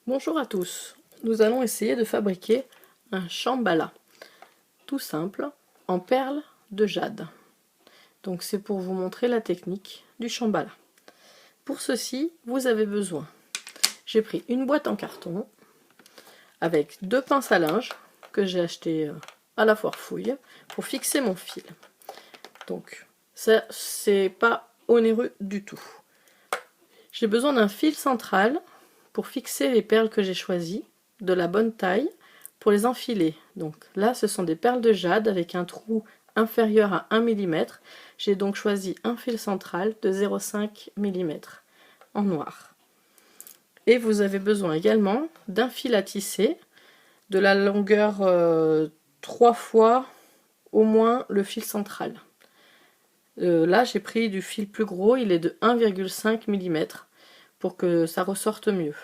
Bonjour à tous, nous allons essayer de fabriquer un chambala, tout simple, en perles de jade. Donc c'est pour vous montrer la technique du chambala. Pour ceci, vous avez besoin, j'ai pris une boîte en carton, avec 2 pinces à linge, que j'ai acheté à la foire fouille, pour fixer mon fil. Donc ça, c'est pas onéreux du tout. J'ai besoin d'un fil central, pour fixer les perles que j'ai choisies, de la bonne taille, pour les enfiler. Donc là, ce sont des perles de jade avec un trou inférieur à 1 mm. J'ai donc choisi un fil central de 0,5 mm en noir. Et vous avez besoin également d'un fil à tisser de la longueur 3 fois au moins le fil central. Là, j'ai pris du fil plus gros, il est de 1,5 mm pour que ça ressorte mieux.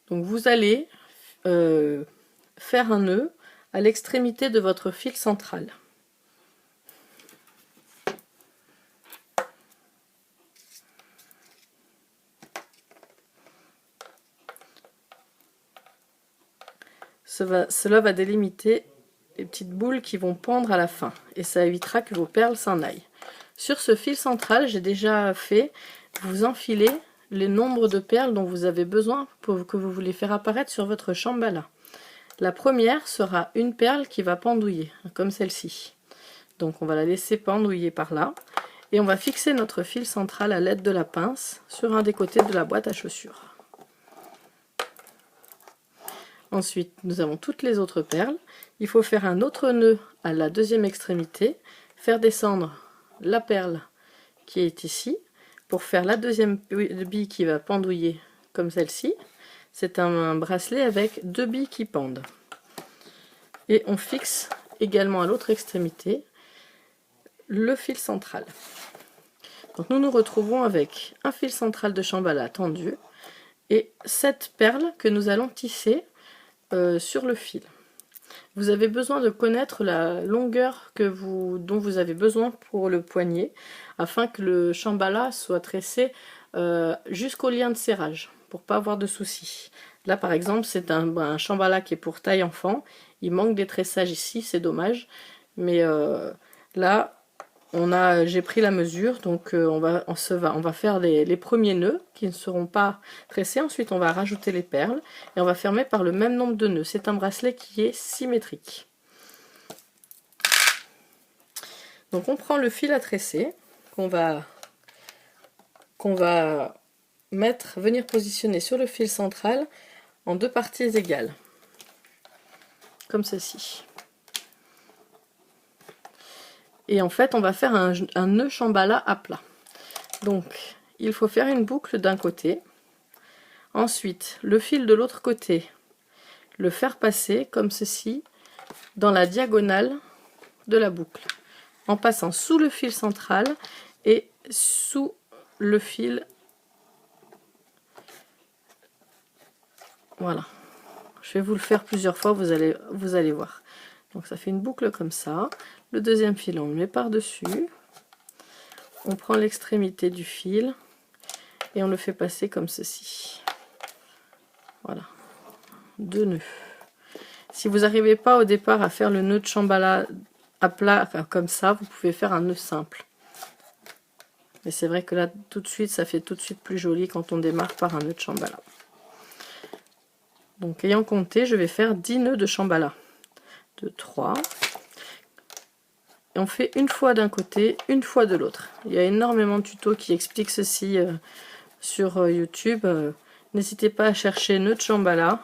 Donc vous allez faire un nœud à l'extrémité de votre fil central. Cela va délimiter les petites boules qui vont pendre à la fin et ça évitera que vos perles s'en aillent. Sur ce fil central, j'ai déjà fait, vous enfilez les nombres de perles dont vous avez besoin pour que vous voulez faire apparaître sur votre chambala. La première sera une perle qui va pendouiller, comme celle-ci. Donc on va la laisser pendouiller par là. Et on va fixer notre fil central à l'aide de la pince sur un des côtés de la boîte à chaussures. Ensuite, nous avons toutes les autres perles. Il faut faire un autre nœud à la deuxième extrémité, faire descendre la perle qui est ici, pour faire la deuxième bille qui va pendouiller comme celle-ci. C'est un bracelet avec 2 billes qui pendent. Et on fixe également à l'autre extrémité le fil central. Donc nous nous retrouvons avec un fil central de chambala tendu et 7 perles que nous allons tisser sur le fil. Vous avez besoin de connaître la longueur dont vous avez besoin pour le poignet, afin que le chambala soit tressé jusqu'au lien de serrage, pour pas avoir de soucis. Là par exemple, c'est un chambala qui est pour taille enfant, il manque des tressages ici, c'est dommage, mais là j'ai pris la mesure, donc on va faire les premiers nœuds qui ne seront pas tressés. Ensuite on va rajouter les perles et on va fermer par le même nombre de nœuds. C'est un bracelet qui est symétrique. Donc on prend le fil à tresser qu'on va venir positionner sur le fil central en 2 parties égales, comme ceci. Et en fait, on va faire un nœud chambala à plat. Donc, il faut faire une boucle d'un côté. Ensuite, le fil de l'autre côté, le faire passer comme ceci dans la diagonale de la boucle, en passant sous le fil central et sous le fil. Voilà. Je vais vous le faire plusieurs fois, vous allez voir. Donc ça fait une boucle comme ça. Le deuxième fil, on le met par-dessus. On prend l'extrémité du fil et on le fait passer comme ceci. Voilà. 2 nœuds. Si vous n'arrivez pas au départ à faire le nœud de chambala à plat comme ça, vous pouvez faire un nœud simple. Mais c'est vrai que là, tout de suite, ça fait tout de suite plus joli quand on démarre par un nœud de chambala. Donc ayant compté, je vais faire 10 nœuds de chambala. 2, 3. Et on fait une fois d'un côté, une fois de l'autre. Il y a énormément de tutos qui expliquent ceci sur YouTube. N'hésitez pas à chercher nœud de chambala.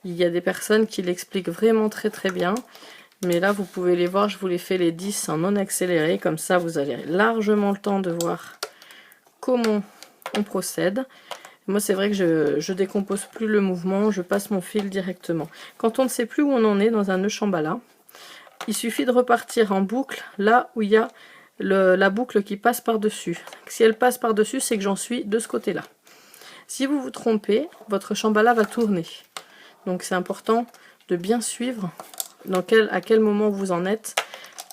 Il y a des personnes qui l'expliquent vraiment très bien. Mais là, vous pouvez les voir, je vous les fais les 10 en non accéléré. Comme ça, vous avez largement le temps de voir comment on procède. Moi, c'est vrai que je décompose plus le mouvement, je passe mon fil directement. Quand on ne sait plus où on en est dans un nœud chambala, il suffit de repartir en boucle là où il y a la boucle qui passe par-dessus. Si elle passe par-dessus, c'est que j'en suis de ce côté-là. Si vous vous trompez, votre chambala va tourner. Donc c'est important de bien suivre à quel moment vous en êtes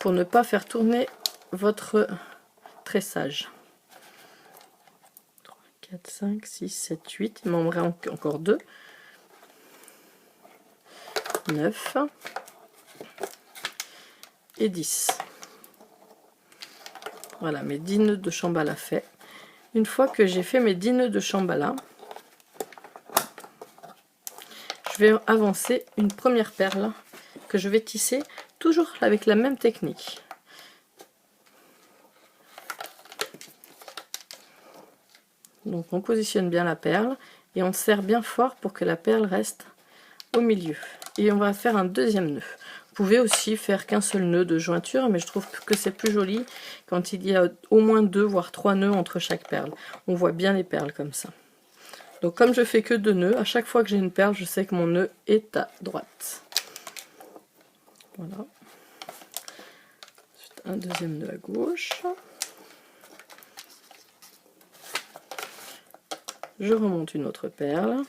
pour ne pas faire tourner votre tressage. 3, 4, 5, 6, 7, 8. Il m'en manquerait encore 2. 9 et 10. Voilà, mes 10 nœuds de Shambhala faits. Une fois que j'ai fait mes 10 nœuds de Shambhala, je vais avancer une première perle que je vais tisser toujours avec la même technique. Donc on positionne bien la perle et on serre bien fort pour que la perle reste au milieu. Et on va faire un deuxième nœud. Vous pouvez aussi faire qu'un seul nœud de jointure, mais je trouve que c'est plus joli quand il y a au moins 2 voire 3 nœuds entre chaque perle. On voit bien les perles comme ça. Donc comme je fais que 2 nœuds, à chaque fois que j'ai une perle, je sais que mon nœud est à droite. Voilà. Ensuite, un deuxième nœud à gauche. Je remonte une autre perle.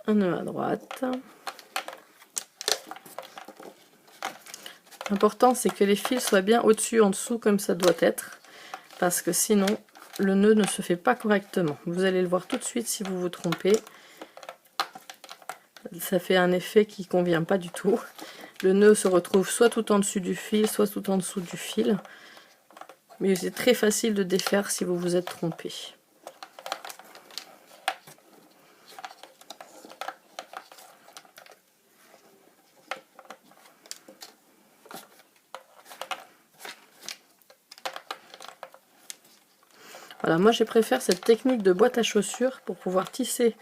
Un nœud à droite. L'important c'est que les fils soient bien au-dessus, en dessous comme ça doit être, parce que sinon le nœud ne se fait pas correctement. Vous allez le voir tout de suite si vous vous trompez. Ça fait un effet qui ne convient pas du tout. Le nœud se retrouve soit tout en dessus du fil, soit tout en dessous du fil. Mais c'est très facile de défaire si vous vous êtes trompé. Voilà, moi je préfère cette technique de boîte à chaussures pour pouvoir tisser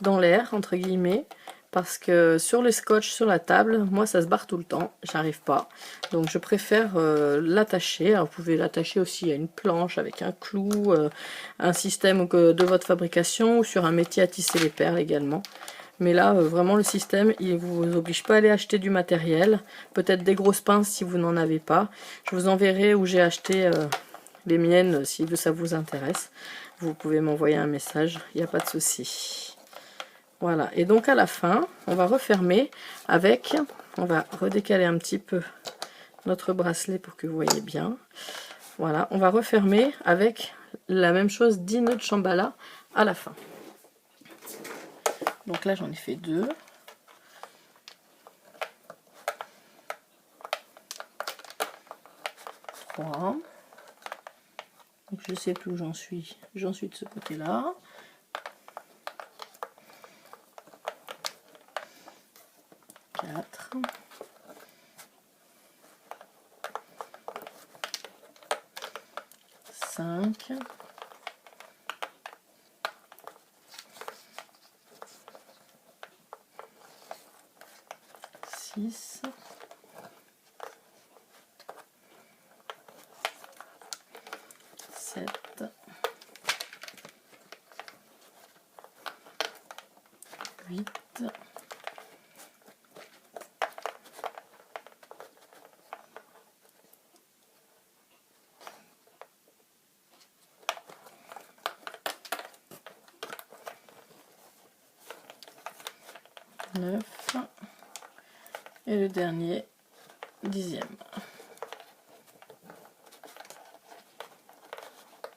dans l'air, entre guillemets, parce que sur les scotch sur la table, moi ça se barre tout le temps, j'arrive pas. Donc je préfère l'attacher. Vous pouvez l'attacher aussi à une planche avec un clou, un système de votre fabrication, ou sur un métier à tisser les perles également. Mais là, vraiment, le système, il ne vous oblige pas à aller acheter du matériel. Peut-être des grosses pinces si vous n'en avez pas. Je vous enverrai où j'ai acheté les miennes si ça vous intéresse. Vous pouvez m'envoyer un message, il n'y a pas de souci. Voilà, et donc à la fin, on va refermer avec... On va redécaler un petit peu notre bracelet pour que vous voyez bien. Voilà, on va refermer avec la même chose, 10 nœuds de Shambhala à la fin. Donc là, j'en ai fait 2. Donc je sais plus où j'en suis. J'en suis de ce côté-là. 4. 5. 6. 7. 8. 9 et le dernier 10e.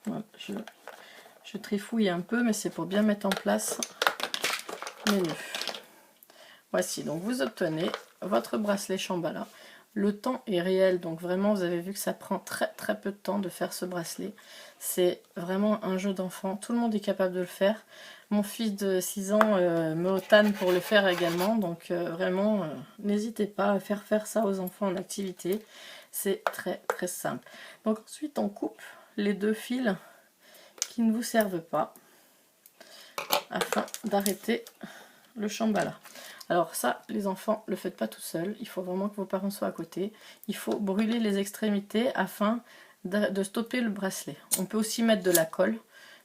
Voilà, je trifouille un peu, mais c'est pour bien mettre en place mes nœuds. Voici, donc vous obtenez votre bracelet Shambhala. Le temps est réel, donc vraiment vous avez vu que ça prend très peu de temps de faire ce bracelet. C'est vraiment un jeu d'enfant, tout le monde est capable de le faire. Mon fils de 6 ans me tanne pour le faire également, donc vraiment n'hésitez pas à faire ça aux enfants en activité. C'est très simple. Donc ensuite on coupe les 2 fils qui ne vous servent pas afin d'arrêter le Shambhala. Alors ça, les enfants, ne le faites pas tout seul. Il faut vraiment que vos parents soient à côté. Il faut brûler les extrémités afin de stopper le bracelet. On peut aussi mettre de la colle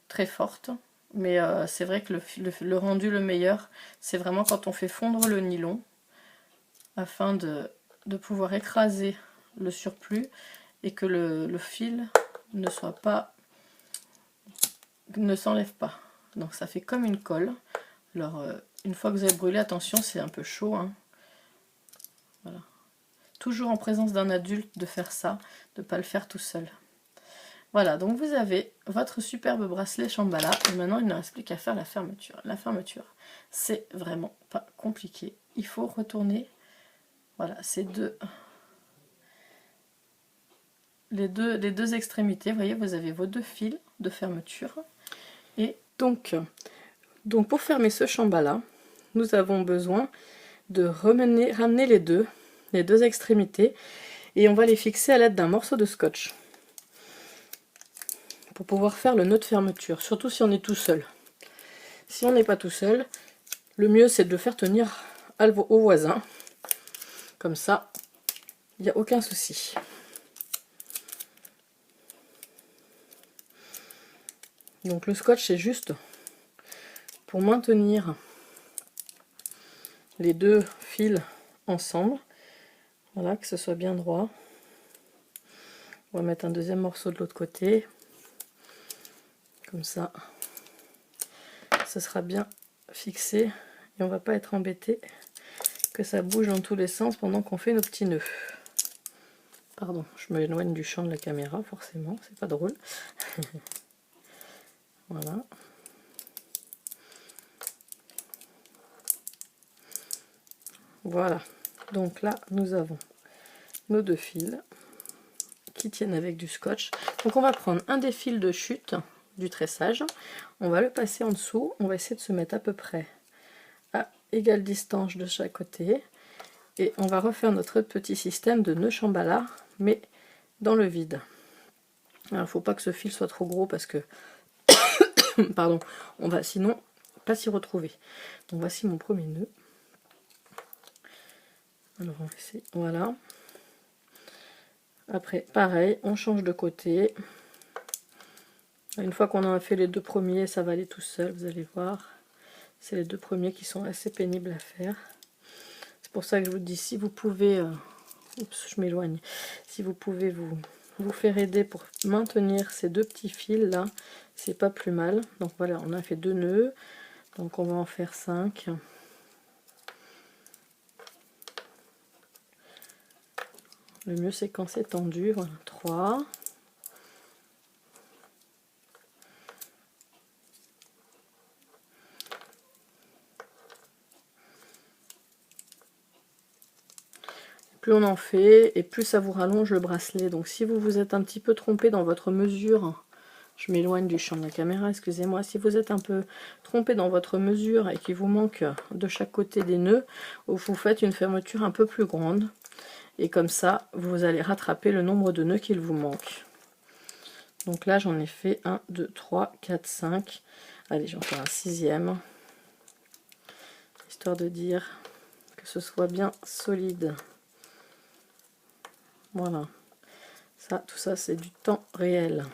très forte. Mais c'est vrai que le rendu le meilleur, c'est vraiment quand on fait fondre le nylon. Afin de pouvoir écraser le surplus et que le fil ne s'enlève pas. Donc ça fait comme une colle. Alors une fois que vous avez brûlé, attention, c'est un peu chaud, hein. Voilà. Toujours en présence d'un adulte de faire ça, de ne pas le faire tout seul. Voilà, donc vous avez votre superbe bracelet Shambhala et maintenant il ne reste plus qu'à faire la fermeture. La fermeture, c'est vraiment pas compliqué. Il faut retourner, voilà, les deux extrémités. Vous voyez, vous avez vos deux fils de fermeture. Et donc pour fermer ce Shambhala, nous avons besoin de ramener les deux extrémités et on va les fixer à l'aide d'un morceau de scotch pour pouvoir faire le nœud de fermeture, surtout si on est tout seul. Si on n'est pas tout seul, le mieux c'est de le faire tenir au voisin, comme ça il n'y a aucun souci. Donc le scotch c'est juste pour maintenir les deux fils ensemble, voilà, que ce soit bien droit. On va mettre un deuxième morceau de l'autre côté, comme ça ce sera bien fixé et on va pas être embêté que ça bouge dans tous les sens pendant qu'on fait nos petits nœuds. Pardon, je m'éloigne du champ de la caméra, forcément, c'est pas drôle. Voilà. Voilà, donc là nous avons nos deux fils qui tiennent avec du scotch. Donc on va prendre un des fils de chute du tressage, on va le passer en dessous, on va essayer de se mettre à peu près à égale distance de chaque côté et on va refaire notre petit système de nœud Shambhala mais dans le vide. Alors il ne faut pas que ce fil soit trop gros parce que pardon, on va sinon pas s'y retrouver. Donc voici mon premier nœud. Alors on va essayer, voilà. Après pareil, on change de côté. Une fois qu'on a fait les deux premiers, ça va aller tout seul, vous allez voir. C'est les deux premiers qui sont assez pénibles à faire. C'est pour ça que je vous dis, si vous pouvez, oups, je m'éloigne, si vous pouvez vous faire aider pour maintenir ces deux petits fils là, c'est pas plus mal. Donc voilà, on a fait 2 nœuds, donc on va en faire 5. Le mieux c'est quand c'est tendu, voilà, 3. Plus on en fait et plus ça vous rallonge le bracelet. Donc si vous vous êtes un petit peu trompé dans votre mesure, je m'éloigne du champ de la caméra, excusez-moi, si vous êtes un peu trompé dans votre mesure et qu'il vous manque de chaque côté des nœuds, vous faites une fermeture un peu plus grande et comme ça vous allez rattraper le nombre de nœuds qu'il vous manque. Donc là j'en ai fait 1, 2, 3, 4, 5, allez j'en fais un 6e, histoire de dire que ce soit bien solide. Voilà, ça, tout ça c'est du temps réel,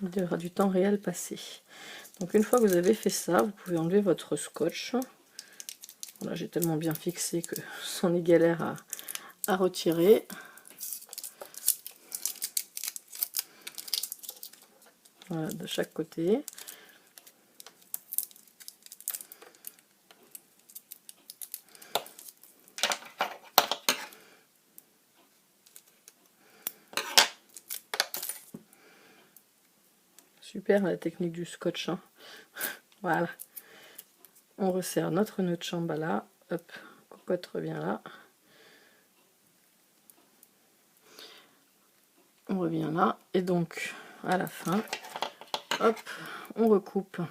du temps réel passé. Donc une fois que vous avez fait ça, vous pouvez enlever votre scotch. Voilà, j'ai tellement bien fixé que c'en est galère à retirer. Voilà, de chaque côté. Super la technique du scotch, hein. Voilà. On resserre notre nœud de Shambhala. Hop, cocotte revient là. On revient là. Et donc, à la fin, hop, on recoupe.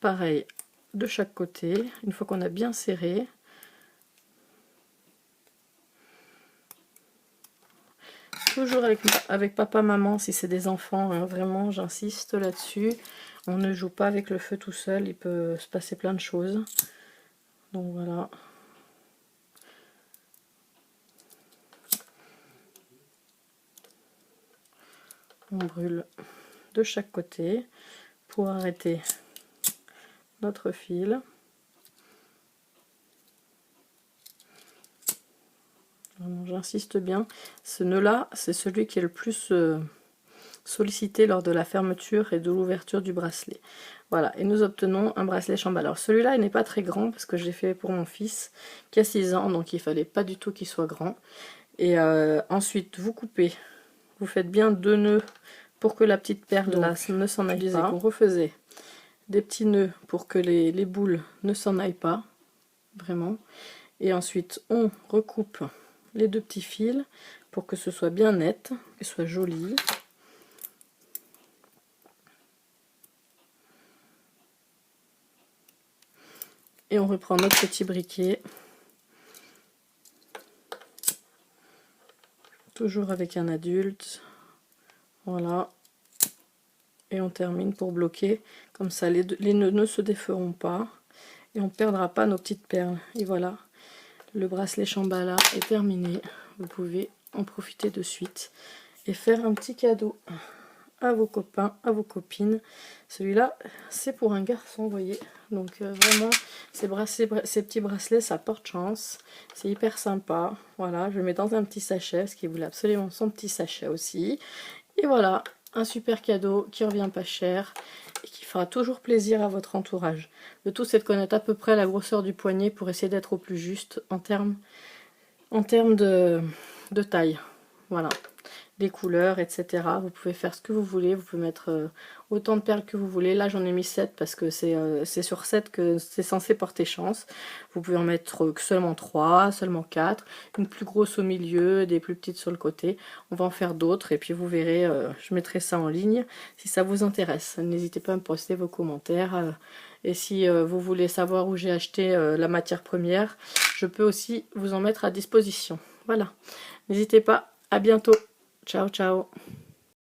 Pareil, de chaque côté. Une fois qu'on a bien serré. Toujours avec papa, maman, si c'est des enfants, hein, vraiment, j'insiste là-dessus. On ne joue pas avec le feu tout seul, il peut se passer plein de choses. Donc voilà. On brûle de chaque côté pour arrêter notre fil. J'insiste bien, ce nœud là c'est celui qui est le plus sollicité lors de la fermeture et de l'ouverture du bracelet. Voilà, et nous obtenons un bracelet Shambhala. Alors celui-là il n'est pas très grand parce que je l'ai fait pour mon fils qui a 6 ans, donc il fallait pas du tout qu'il soit grand. Et ensuite vous coupez, vous faites bien 2 nœuds pour que la petite perle là ne s'en aille pas. On refaisait des petits nœuds pour que les boules ne s'en aillent pas, vraiment. Et ensuite, on recoupe les 2 petits fils pour que ce soit bien net, que ce soit joli. Et on reprend notre petit briquet. Toujours avec un adulte. Voilà. Et on termine pour bloquer. Comme ça, les nœuds ne se déferont pas. Et on ne perdra pas nos petites perles. Et voilà. Le bracelet Shambhala est terminé. Vous pouvez en profiter de suite. Et faire un petit cadeau à vos copains, à vos copines. Celui-là, c'est pour un garçon, vous voyez. Donc vraiment, ces petits bracelets, ça porte chance. C'est hyper sympa. Voilà, je le mets dans un petit sachet, parce qu'il voulait absolument son petit sachet aussi. Et voilà, un super cadeau qui revient pas cher et qui fera toujours plaisir à votre entourage. Le tout, c'est de connaître à peu près la grosseur du poignet pour essayer d'être au plus juste en termes de taille. Voilà. Des couleurs, etc. Vous pouvez faire ce que vous voulez, vous pouvez mettre autant de perles que vous voulez. Là, j'en ai mis 7 parce que c'est sur 7 que c'est censé porter chance. Vous pouvez en mettre seulement 3, seulement 4, une plus grosse au milieu, des plus petites sur le côté. On va en faire d'autres et puis vous verrez, je mettrai ça en ligne si ça vous intéresse. N'hésitez pas à me poster vos commentaires. Et si vous voulez savoir où j'ai acheté la matière première, je peux aussi vous en mettre à disposition. Voilà. N'hésitez pas, à bientôt. Ciao, ciao.